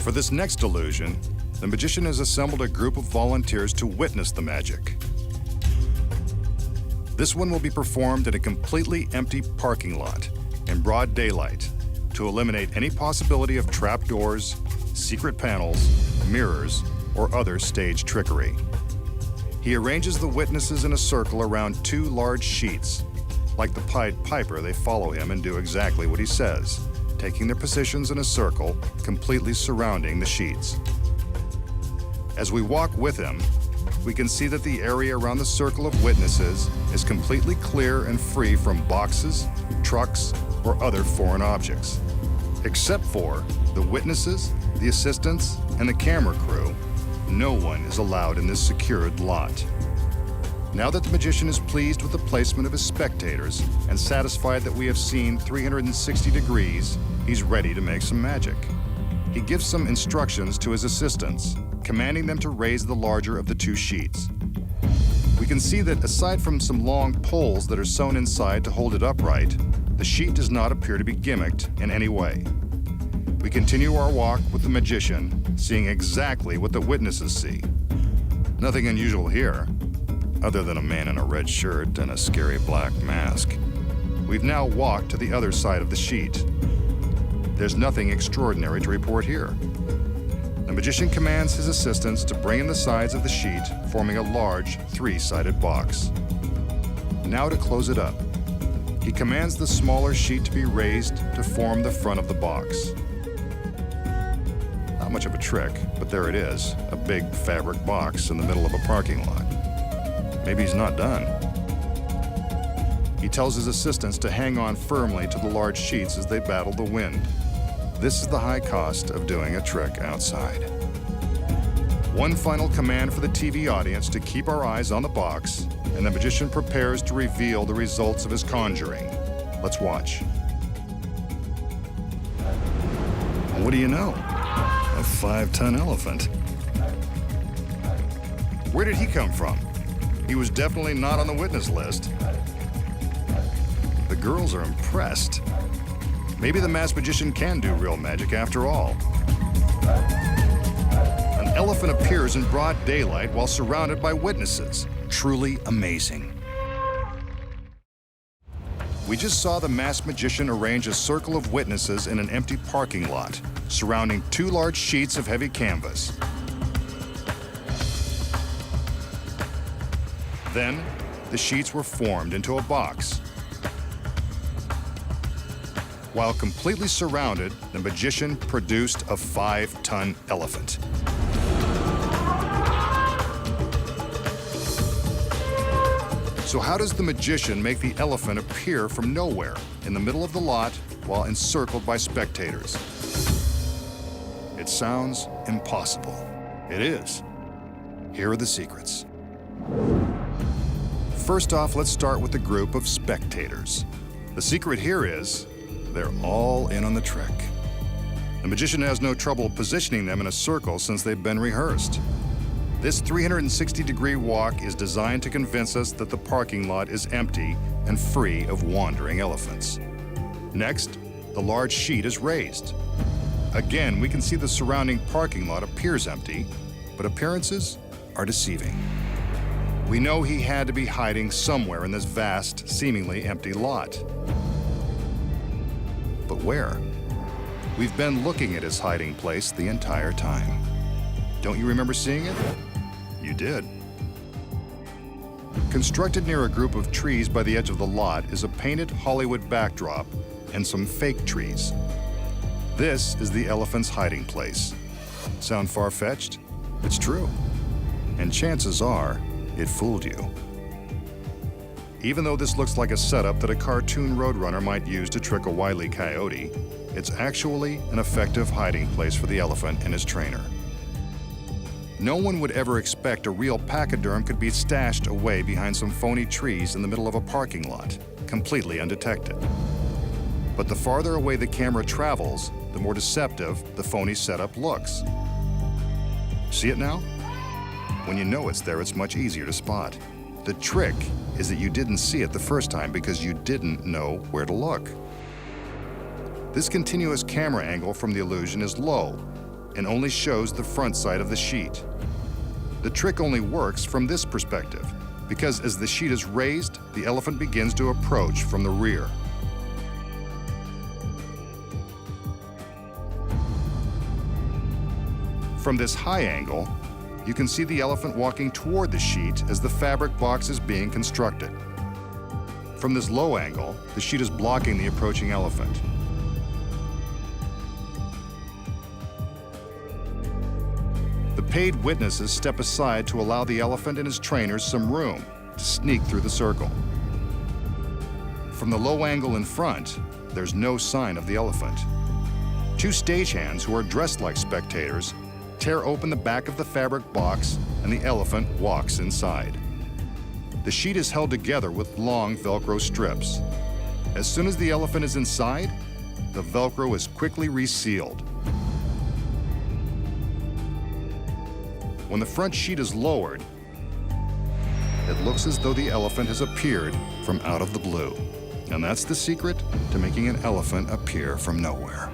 For this next illusion, the magician has assembled a group of volunteers to witness the magic. This one will be performed in a completely empty parking lot in broad daylight to eliminate any possibility of trapdoors, secret panels, mirrors, or other stage trickery. He arranges the witnesses in a circle around two large sheets. Like the Pied Piper, they follow him and do exactly what he says, taking their positions in a circle, completely surrounding the sheets. As we walk with him, we can see that the area around the circle of witnesses is completely clear and free from boxes, trucks, or other foreign objects. Except for the witnesses, the assistants, and the camera crew, no one is allowed in this secured lot. Now that the magician is pleased with the placement of his spectators and satisfied that we have seen 360 degrees, he's ready to make some magic. He gives some instructions to his assistants, commanding them to raise the larger of the two sheets. We can see that aside from some long poles that are sewn inside to hold it upright, the sheet does not appear to be gimmicked in any way. We continue our walk with the magician, seeing exactly what the witnesses see. Nothing unusual here, other than a man in a red shirt and a scary black mask. We've now walked to the other side of the sheet. There's nothing extraordinary to report here. The magician commands his assistants to bring in the sides of the sheet, forming a large three-sided box. Now to close it up, he commands the smaller sheet to be raised to form the front of the box. Not much of a trick, but there it is, a big fabric box in the middle of a parking lot. Maybe he's not done. He tells his assistants to hang on firmly to the large sheets as they battle the wind. This is the high cost of doing a trick outside. One final command for the TV audience to keep our eyes on the box, and the magician prepares to reveal the results of his conjuring. Let's watch. What do you know? A 5-ton elephant. Where did he come from? He was definitely not on the witness list. The girls are impressed. Maybe the masked magician can do real magic after all. An elephant appears in broad daylight while surrounded by witnesses. Truly amazing. We just saw the masked magician arrange a circle of witnesses in an empty parking lot, surrounding two large sheets of heavy canvas. Then, the sheets were formed into a box. While completely surrounded, the magician produced a 5-ton elephant. So how does the magician make the elephant appear from nowhere in the middle of the lot while encircled by spectators? It sounds impossible. It is. Here are the secrets. First off, let's start with the group of spectators. The secret here is they're all in on the trick. The magician has no trouble positioning them in a circle since they've been rehearsed. This 360-degree walk is designed to convince us that the parking lot is empty and free of wandering elephants. Next, the large sheet is raised. Again, we can see the surrounding parking lot appears empty, but appearances are deceiving. We know he had to be hiding somewhere in this vast, seemingly empty lot. But where? We've been looking at his hiding place the entire time. Don't you remember seeing it? You did. Constructed near a group of trees by the edge of the lot is a painted Hollywood backdrop and some fake trees. This is the elephant's hiding place. Sound far-fetched? It's true. And chances are, it fooled you. Even though this looks like a setup that a cartoon roadrunner might use to trick a wily coyote, it's actually an effective hiding place for the elephant and his trainer. No one would ever expect a real pachyderm could be stashed away behind some phony trees in the middle of a parking lot, completely undetected. But the farther away the camera travels, the more deceptive the phony setup looks. See it now? When you know it's there, it's much easier to spot. The trick is that you didn't see it the first time because you didn't know where to look. This continuous camera angle from the illusion is low, and only shows the front side of the sheet. The trick only works from this perspective, because as the sheet is raised, the elephant begins to approach from the rear. From this high angle, you can see the elephant walking toward the sheet as the fabric box is being constructed. From this low angle, the sheet is blocking the approaching elephant. The paid witnesses step aside to allow the elephant and his trainers some room to sneak through the circle. From the low angle in front, there's no sign of the elephant. Two stagehands who are dressed like spectators tear open the back of the fabric box and the elephant walks inside. The sheet is held together with long Velcro strips. As soon as the elephant is inside, the Velcro is quickly resealed. When the front sheet is lowered, it looks as though the elephant has appeared from out of the blue. And that's the secret to making an elephant appear from nowhere.